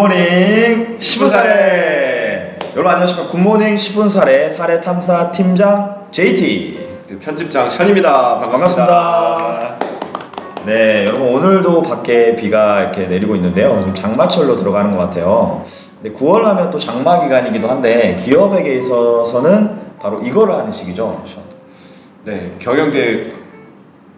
굿모닝 10분 사례. 여러분 안녕하십니까. 굿모닝 10분 사례 탐사 팀장 JT 편집장 션입니다. 반갑습니다. 네, 여러분 오늘도 밖에 비가 이렇게 내리고 있는데요. 지금 장마철로 들어가는 것 같아요. 근데 9월 하면 또 장마 기간이기도 한데 기업에게 있어서는 바로 이거를 하는 시기죠. 네, 경영계획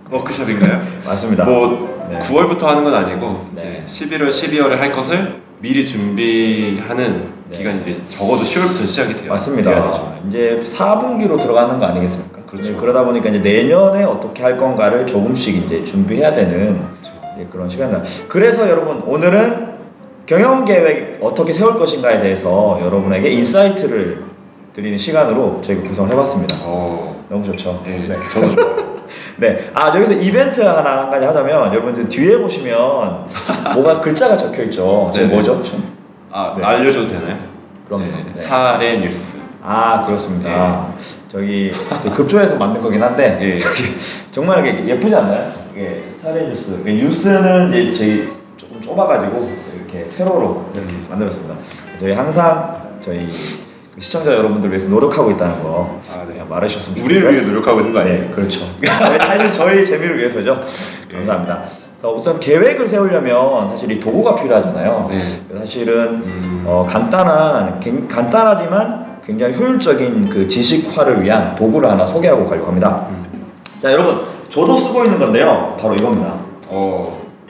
워크숍인가요? 맞습니다. 뭐 네. 9월부터 하는 건 아니고 네. 이제 11월, 12월에 할 것을 미리 준비하는 네. 기간이 이제 적어도 10월부터 시작이 돼요. 맞습니다. 이제 4분기로 들어가는 거 아니겠습니까? 그렇죠. 네, 그러다 보니까 이제 내년에 어떻게 할 건가를 조금씩 이제 준비해야 되는 그렇죠. 그런 시간이다. 그래서 여러분 오늘은 경영 계획 어떻게 세울 것인가에 대해서 여러분에게 인사이트를 드리는 시간으로 저희가 구성을 해봤습니다. 너무 좋죠? 네, 네. 저도 좋아요. 네. 여기서 이벤트 하나 한 가지 하자면 여러분들 뒤에 보시면 뭐가 글자가 적혀 있죠. 지금 네네. 뭐죠? 네. 알려줘도 되나요? 그럼요. 네, 네. 사례 뉴스. 그렇습니다. 저기 급조해서 만든 거긴 한데 예. 정말 이게 예쁘지 않나요? 이게 사례 뉴스. 뉴스는 이제 저희 조금 좁아가지고 이렇게 세로로 이렇게 만들었습니다. 저희 항상 저희 시청자 여러분들 위해서 노력하고 있다는 거 네. 말해주셨으면 좋겠고요. 우리를 위해 노력하고 있는 거 아니에요? 네, 그렇죠. 사실 저희 재미를 위해서죠. 감사합니다. 우선 계획을 세우려면 사실 이 도구가 필요하잖아요. 네. 사실은 간단하지만 굉장히 효율적인 그 지식화를 위한 도구를 하나 소개하고 가려고 합니다. 자, 여러분 저도 쓰고 있는 건데요. 바로 이겁니다.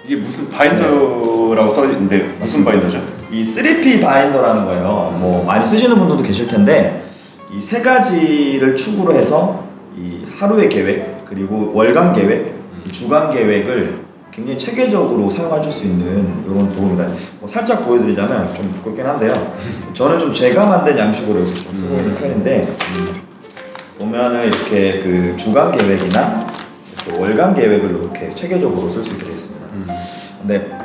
이게 무슨 바인더라고 써있는데 무슨 바인더죠? 이 3P 바인더라는 거예요. 뭐 많이 쓰시는 분들도 계실 텐데 이 세 가지를 축으로 해서 이 하루의 계획 그리고 월간 계획, 이 주간 계획을 굉장히 체계적으로 사용하실 수 있는 이런 도구입니다. 살짝 보여드리자면 좀 부끄럽긴 한데요. 저는 좀 제가 만든 양식으로 이렇게 좀 쓰고 있는 편인데 보면은 이렇게 그 주간 계획이나 이렇게 월간 계획을 이렇게 체계적으로 쓸 수 있게 되어 있습니다. 근데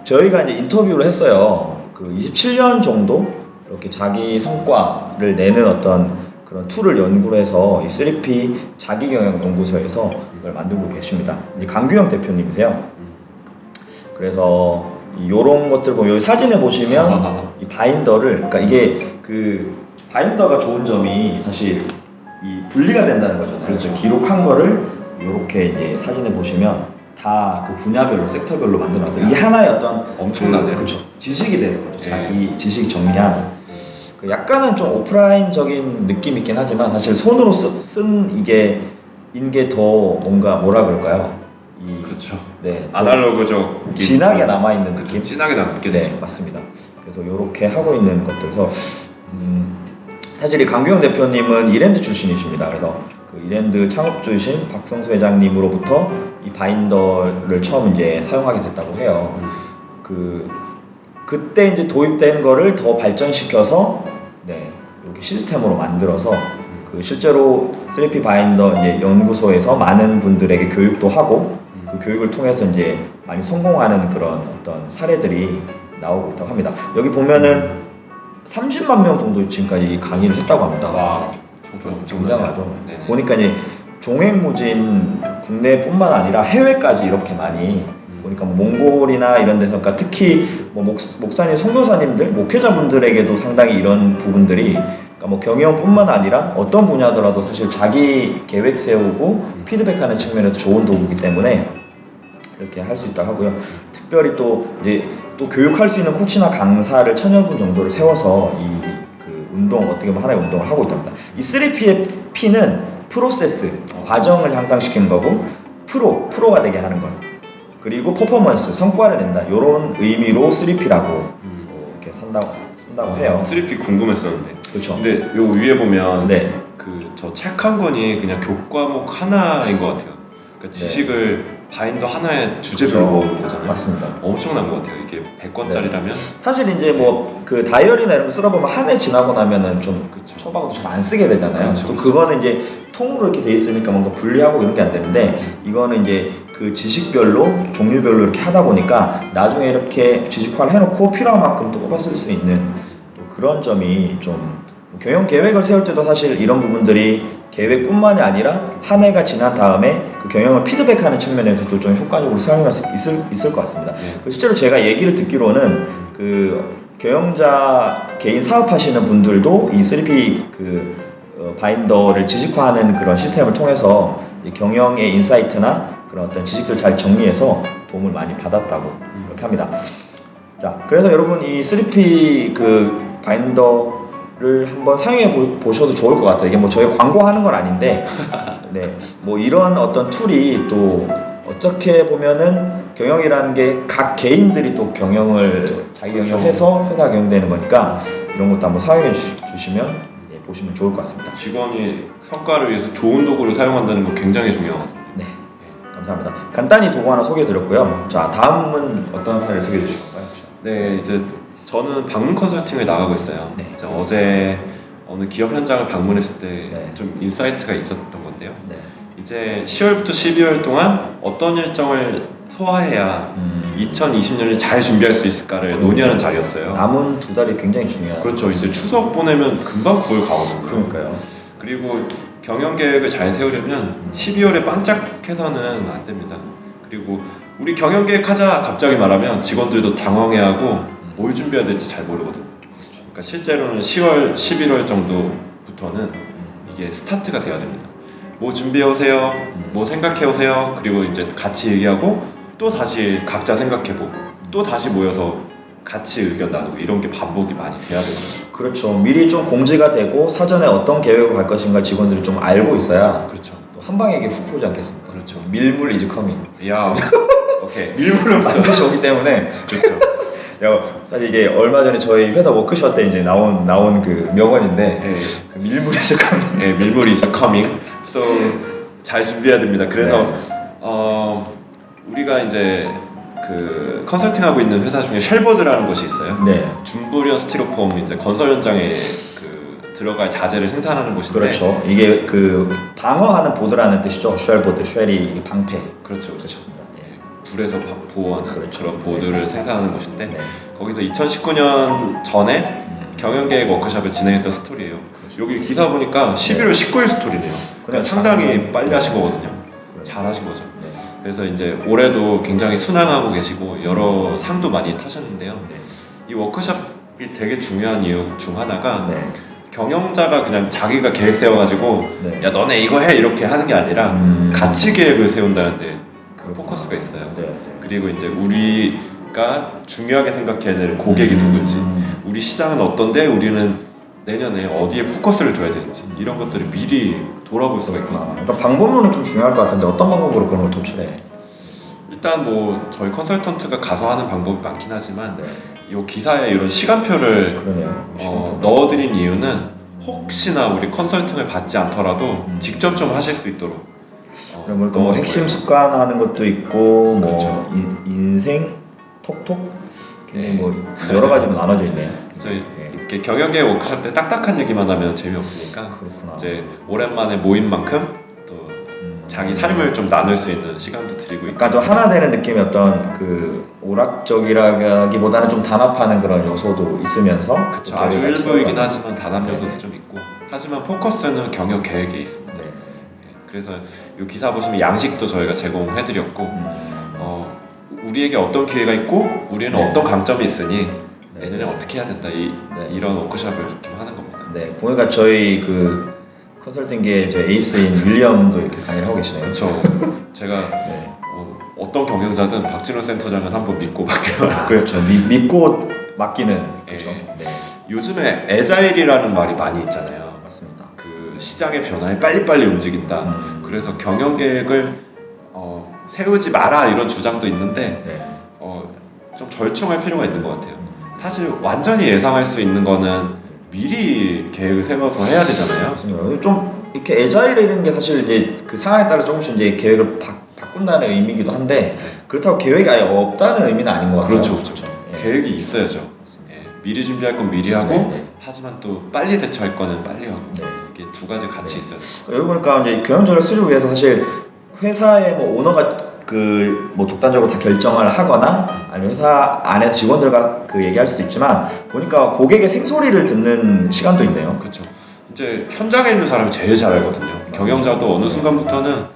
저희가 이제 인터뷰를 했어요. 27년 정도 이렇게 자기 성과를 내는 어떤 그런 툴을 연구를 해서 이 3P 자기경영연구소에서 이걸 만들고 계십니다. 이 강규영 대표님이세요. 그래서 이런 것들 보면 여기 사진에 보시면 이 바인더를 그러니까 이게 그 바인더가 좋은 점이 사실 이 분리가 된다는 거잖아요. 그래서 기록한 거를 이렇게 이제 사진에 보시면 다 그 분야별로 섹터별로 만들어놔서 이 하나의 어떤 엄청나네요. 그렇죠. 지식이 되는 거죠. 네. 자기 지식 정리한. 약간은 좀 오프라인적인 느낌이 있긴 하지만 사실 손으로 쓴 이게 더 뭔가 뭐라 그럴까요? 그렇죠. 네. 아날로그적 진하게 남아있는 그렇죠. 느낌? 진하게 남게 네, 되죠. 맞습니다. 그래서 이렇게 하고 있는 것들. 그래서 사실 이 강규영 대표님은 이랜드 출신이십니다. 그래서 그 이랜드 창업주이신 박성수 회장님으로부터 이 바인더를 처음 이제 사용하게 됐다고 해요. 그때 이제 도입된 거를 더 발전시켜서 이렇게 시스템으로 만들어서 실제로 3P 바인더 이제 연구소에서 많은 분들에게 교육도 하고 그 교육을 통해서 이제 많이 성공하는 그런 어떤 사례들이 나오고 있다고 합니다. 여기 보면은 30만 명 정도 지금까지 강의를 했다고 합니다. 와, 굉장하죠. 보니까 이제 종횡무진 국내뿐만 아니라 해외까지 이렇게 많이 보니까 뭐 몽골이나 이런 데서 그러니까 특히 뭐 목사님, 선교사님들, 목회자분들에게도 상당히 이런 부분들이 그러니까 뭐 경영뿐만 아니라 어떤 분야더라도 사실 자기 계획 세우고 피드백하는 측면에서 좋은 도구이기 때문에 이렇게 할 수 있다고 하고요. 특별히 또 이제 또 교육할 수 있는 코치나 강사를 1000여 분 정도를 세워서 그 운동 어떻게 보면 하나의 운동을 하고 있답니다. 이 3P의 P는 프로세스, 과정을 향상시키는 거고 프로가 되게 하는 거예요. 그리고 퍼포먼스, 성과를 낸다. 이런 의미로 3P라고 이렇게 쓴다고 해요. 3P 궁금했었는데. 그렇죠. 근데 요 위에 보면 네. 저 책 한 권이 그냥 교과목 하나인 것 같아요. 그러니까 지식을 바인더 하나의 주제별로 모은 거잖아요. 맞습니다. 엄청난 것 같아요. 이게 100권짜리라면. 사실 이제 뭐 그 다이어리나 이런 거 쓰다 보면 한 해 지나고 나면은 좀 초반부터 좀 안 쓰게 되잖아요. 그렇죠. 또 그거는 이제 통으로 이렇게 돼 있으니까 뭔가 분리하고 이런 게 안 되는데 이거는 이제 그 지식별로 종류별로 이렇게 하다 보니까 나중에 이렇게 지식화를 해놓고 필요한 만큼 또 뽑아 쓸 수 있는 또 그런 점이 좀 경영 계획을 세울 때도 사실 이런 부분들이 계획뿐만이 아니라 한 해가 지난 다음에 그 경영을 피드백하는 측면에서도 좀 효과적으로 사용할 수 있을 것 같습니다. 실제로 제가 얘기를 듣기로는 그 경영자 개인 사업하시는 분들도 이 3P 바인더를 지식화하는 그런 시스템을 통해서 이 경영의 인사이트나 그런 어떤 지식들 잘 정리해서 도움을 많이 받았다고 이렇게 합니다. 자, 그래서 여러분 이 3P 바인더를 한번 사용해 보셔도 좋을 것 같아요. 이게 뭐 저희 광고하는 건 아닌데, 네, 뭐 이런 어떤 툴이 또 어떻게 보면은 경영이라는 게 각 개인들이 또 자기 경영을 해서 회사가 경영되는 거니까 이런 것도 한번 사용해 주시면 보시면 좋을 것 같습니다. 직원이 성과를 위해서 좋은 도구를 사용한다는 거 굉장히 중요하거든요. 네, 감사합니다. 간단히 도구 하나 소개해 드렸고요. 자, 다음은 어떤 사례를 소개해 주실 건가요? 네, 이제 저는 방문 컨설팅을 나가고 있어요. 네, 이제 어제 어느 기업 현장을 방문했을 때 네. 좀 인사이트가 있었던 건데요. 네. 이제 10월부터 12월 동안 어떤 일정을 소화해야 2020년을 잘 준비할 수 있을까를 논의하는 자리였어요. 남은 2달이 굉장히 중요해요. 그렇죠. 이제 추석 보내면 금방 9월 가거든요. 그러니까요. 그리고 경영 계획을 잘 세우려면 12월에 반짝해서는 안 됩니다. 그리고 우리 경영 계획하자 갑자기 말하면 직원들도 당황해하고 뭘 준비해야 될지 잘 모르거든요. 그러니까 실제로는 10월, 11월 정도부터는 이게 스타트가 돼야 됩니다. 뭐 준비해 오세요, 뭐 생각해 오세요. 그리고 이제 같이 얘기하고 또 다시 각자 생각해보고 또 다시 모여서 같이 의견 나누고 이런 게 반복이 많이 돼야 되거든요. 그렇죠. 미리 좀 공지가 되고 사전에 어떤 계획을 갈 것인가 직원들이 좀 알고 있어야 그렇죠. 또 한 방에 이게 훅 오지 않겠습니까? 그렇죠. 밀물 이즈 커밍. 야, 오케이. 밀물은 반드시 오기 때문에 그렇죠. 야, 사실 이게 얼마 전에 저희 회사 워크숍 때 이제 나온 그 명언인데 네. 그 밀물 이즈 커밍. 네, 밀물 is coming. So 잘 준비해야 됩니다. 그래서 네. 우리가 이제 그 컨설팅하고 있는 회사 중에 쉘보드라는 곳이 있어요. 네. 중불연 스티로폼 이제 건설 현장에 들어갈 자재를 생산하는 곳인데. 그렇죠. 이게 방어하는 보드라는 뜻이죠. 쉘보드, 쉘이 방패. 그렇죠. 그렇습니다. 불에서 보호하는 그렇죠. 그런 보드를 네. 생산하는 곳인데 네. 거기서 2019년 전에 경영계획 워크숍을 진행했던 스토리예요. 여기 기사 보니까 11월 19일 스토리네요. 그냥 상당히 빨리 하신 거거든요. 잘 하신 거죠. 네. 그래서 이제 올해도 굉장히 순항하고 계시고 여러 상도 많이 타셨는데요. 네. 이 워크숍이 되게 중요한 이유 중 하나가 네. 경영자가 그냥 자기가 계획 세워가지고 네. 야 너네 이거 해 이렇게 하는 게 아니라 가치 계획을 세운다는데 포커스가 있어요. 네. 네. 그리고 이제 우리가 중요하게 생각해야 될 고객이 누군지, 우리 시장은 어떤데 우리는 내년에 어디에 포커스를 둬야 되는지 이런 것들을 미리 돌아볼 수가 있거든요. 그러니까 방법론은 좀 중요할 것 같은데 어떤 방법으로 그런 걸 도출해? 일단 뭐 저희 컨설턴트가 가서 하는 방법이 많긴 하지만 네. 이 기사에 이런 시간표를 그러네요. 넣어드린 이유는 혹시나 우리 컨설팅을 받지 않더라도 직접 좀 하실 수 있도록 그러면 뭐 핵심 습관 하는 것도 있고 뭐 그렇죠. 인생 톡톡 굉장히 네. 뭐 여러 가지로 나눠져 있네요. 저희 네. 이렇게 경영계 워크숍 때 딱딱한 얘기만 하면 재미없으니까 그렇구나. 이제 오랜만에 모인 만큼 또 자기 삶을 좀 나눌 수 있는 시간도 드리고 있고 약간 좀 하나 되는 느낌의 어떤 오락적이라기보다는 좀 단합하는 그런 요소도 있으면서 그쵸, 아주 일부이긴 하지만 단합 요소도 네네. 좀 있고 하지만 포커스는 경영 계획에 있습니다. 네. 그래서 이 기사 보시면 양식도 저희가 제공해드렸고 우리에게 어떤 기회가 있고 우리는 네. 어떤 강점이 있으니 네. 내년에 어떻게 해야 된다 이런 워크숍을 좀 하는 겁니다. 네, 보니까 저희 컨설팅계 이제 에이스인 윌리엄도 이렇게 강의를 하고 계시네요. 그렇죠. 제가 네. 어떤 경영자든 박진호 센터장은 한번 믿고 맡겨요. 그렇죠. 믿고 맡기는. 그렇죠. 예. 네. 요즘에 애자일이라는 말이 많이 있잖아요. 맞습니다. 그 시장의 변화에 빨리빨리 움직인다. 그래서 경영 계획을 세우지 마라 이런 주장도 있는데 네. 좀 절충할 필요가 있는 것 같아요. 사실 완전히 예상할 수 있는 거는 미리 계획을 세워서 해야 되잖아요. 맞습니다. 좀 이렇게 애자일이라는 게 사실 이제 그 상황에 따라 조금씩 이제 계획을 바꾼다는 의미이기도 한데 그렇다고 계획이 아예 없다는 의미는 아닌 것 같아요. 그렇죠. 예. 계획이 있어야죠. 맞습니다. 예, 미리 준비할 건 미리 하고 네. 하지만 또 빨리 대처할 거는 빨리 하고 네. 이게 두 가지 같이 있어야 돼요. 여기 보니까 이제 경영전략 수립을 위해서 사실 회사의 뭐 오너가 뭐 독단적으로 다 결정을 하거나 아니면 회사 안에서 직원들과 얘기할 수도 있지만 보니까 고객의 생소리를 듣는 시간도 있네요. 그렇죠. 이제 현장에 있는 사람이 제일 잘 알거든요. 경영자도 어느 순간부터는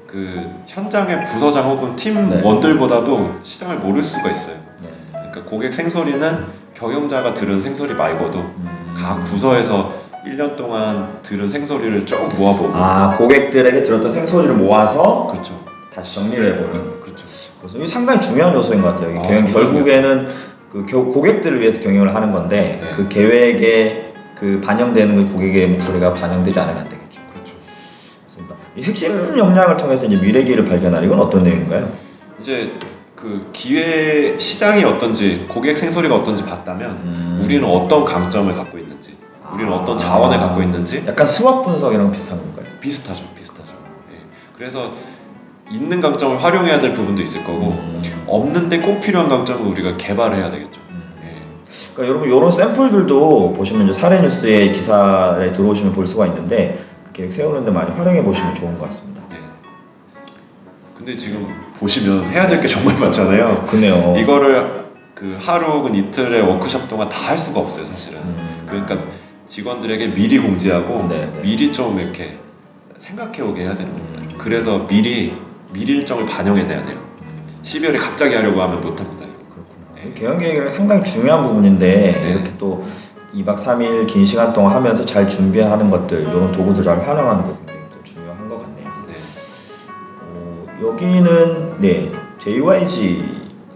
그 현장의 부서장 혹은 팀원들보다도 시장을 모를 수가 있어요. 네. 그러니까 그러니까 고객 생소리는 경영자가 들은 생소리 말고도 각 부서에서 1년 동안 들은 생소리를 쭉 모아보고. 아, 고객들에게 들었던 생소리를 모아서 그렇죠. 다시 정리를 해보는. 그렇죠. 그래서 이게 상당히 중요한 요소인 것 같아요. 이게 아, 경영, 정말 결국에는 그 고객들을 위해서 경영을 하는 건데 네. 그 계획에 그 반영되는 그 고객의 목소리가 반영되지 않으면 안 되겠죠. 그렇죠. 그렇습니다. 이 핵심 역량을 통해서 이제 미래기를 발견하는 이건 어떤 내용인가요? 이제 그 기회 시장이 어떤지 고객 생소리가 어떤지 봤다면 우리는 어떤 강점을 갖고 있는지 우리는 어떤 자원을 갖고 있는지 약간 스왑 분석이랑 비슷한 건가요? 비슷하죠. 예. 그래서 있는 강점을 활용해야 될 부분도 있을 거고 없는데 꼭 필요한 강점을 우리가 개발을 해야 되겠죠. 예. 그러니까 여러분 이런 샘플들도 보시면 이제 사례 뉴스의 기사에 들어오시면 볼 수가 있는데 그 계획 세우는데 많이 활용해 보시면 좋은 것 같습니다. 예. 근데 지금 보시면 해야 될 게 정말 많잖아요. 그네요. 이거를 그 하루 혹은 이틀의 워크숍 동안 다 할 수가 없어요, 사실은. 그러니까 직원들에게 미리 공지하고 네. 미리 좀 이렇게 생각해 오게 해야 되는 겁니다. 그래서 미리 일정을 반영해내야 돼요. 12월에 갑자기 하려고 하면 못합니다. 그렇구나. 개혁 계획이 상당히 중요한 부분인데 네. 이렇게 또 2박 3일 긴 시간 동안 하면서 잘 준비하는 것들 이런 도구들 잘 활용하는 거 굉장히 또 중요한 것 같네요. 네. 여기는 네 JYG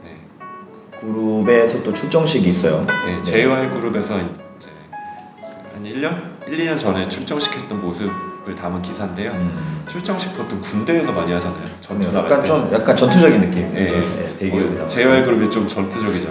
네. 그룹에서 또 출정식이 있어요. 네, JY 그룹에서 이제 한 1년 전에 출정시켰던 모습을 담은 기사인데요. 출정식 보통 군대에서 많이 하잖아요. 전투 나갈 약간 때. 좀 약간 전투적인 느낌. 예, 대기업이다. JY 그룹이 좀 전투적이죠.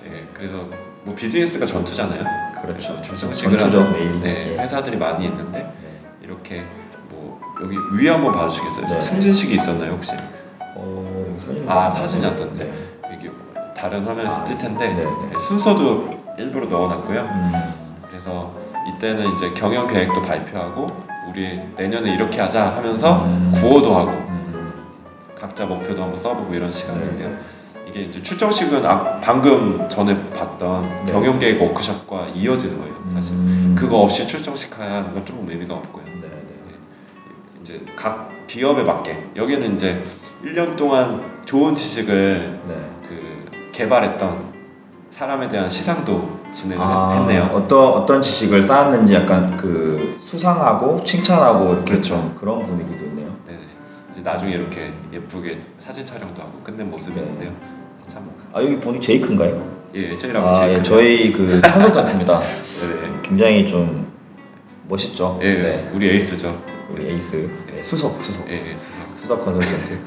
예, 그래서 뭐 비즈니스가 전투잖아요. 그렇죠. 출정식을 전투적 하는 메일이. 네, 예. 회사들이 많이 있는데 네. 이렇게 뭐 여기 위에 한번 봐주시겠어요? 네. 승진식이 있었나요 혹시? 여기 사진. 사진이 안 떴네. 네. 여기 다른 화면에서 뜰 텐데 네. 네, 순서도 일부러 넣어놨고요. 그래서 이때는 이제 경영 계획도 발표하고 우리 내년에 이렇게 하자 하면서 구호도 하고 각자 목표도 한번 써보고 이런 시간인데요. 이게 이제 출정식은 방금 전에 봤던 네. 경영 계획 워크숍과 이어지는 거예요. 사실 그거 없이 출정식 하는 건 조금 의미가 없고요. 이제 각 기업에 맞게 여기는 이제 1년 동안 좋은 지식을 그 개발했던 사람에 대한 시상도 진행을 했네요. 어떤 지식을 쌓았는지 약간 그 수상하고 칭찬하고 이렇게 그렇죠. 좀 그런 분위기도 있네요. 네네. 이제 나중에 이렇게 예쁘게 사진 촬영도 하고 끝낸 모습이 네. 있는데요. 참. 여기 보니 제이크인가요? 예, 저희랑 예, 저희 그 컨설턴트입니다. 네. 굉장히 좀 멋있죠. 예, 네. 우리 에이스죠. 우리 에이스. 네, 수석. 예, 수석 컨설턴트.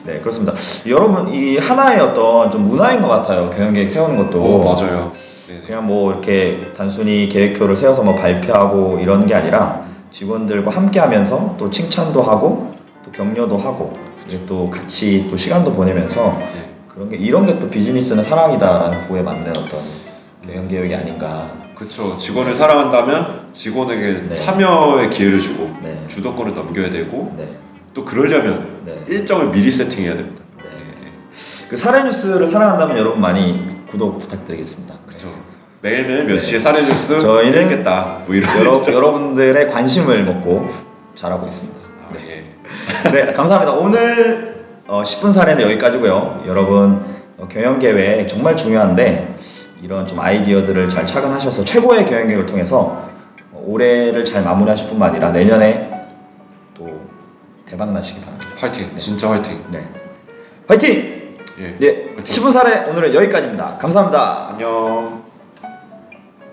네, 그렇습니다. 여러분, 이 하나의 어떤 좀 문화인 것 같아요. 경영계획 세우는 것도. 맞아요. 네네. 그냥 뭐 이렇게 단순히 계획표를 세워서 뭐 발표하고 이런 게 아니라 직원들과 함께 하면서 또 칭찬도 하고 또 격려도 하고 이제 또 같이 또 시간도 보내면서 네. 그런 게 이런 게 또 비즈니스는 사랑이다라는 구호에 맞는 어떤 경영계획이 아닌가. 그렇죠. 직원을 사랑한다면 직원에게 네. 참여의 기회를 주고 네. 주도권을 넘겨야 되고 네. 또 그러려면 네. 일정을 미리 세팅해야 됩니다. 네. 그 사례 뉴스를 사랑한다면 여러분 많이 구독 부탁드리겠습니다. 그렇죠. 매일매일 몇 시에 사례 뉴스 저희는 읽겠다. 뭐 이런 여러분들의 관심을 먹고 잘하고 있습니다. 예. 네, 감사합니다. 오늘 10분 사례는 여기까지고요. 여러분 경영계획 정말 중요한데 이런 좀 아이디어들을 잘 착안하셔서 최고의 경영계획을 통해서 올해를 잘 마무리하실 뿐만 아니라 내년에 또 대박 나시기 바랍니다. 화이팅. 진짜 화이팅. 네, 화이팅! 예. 네, 10분 사례 오늘은 여기까지입니다. 감사합니다. 안녕.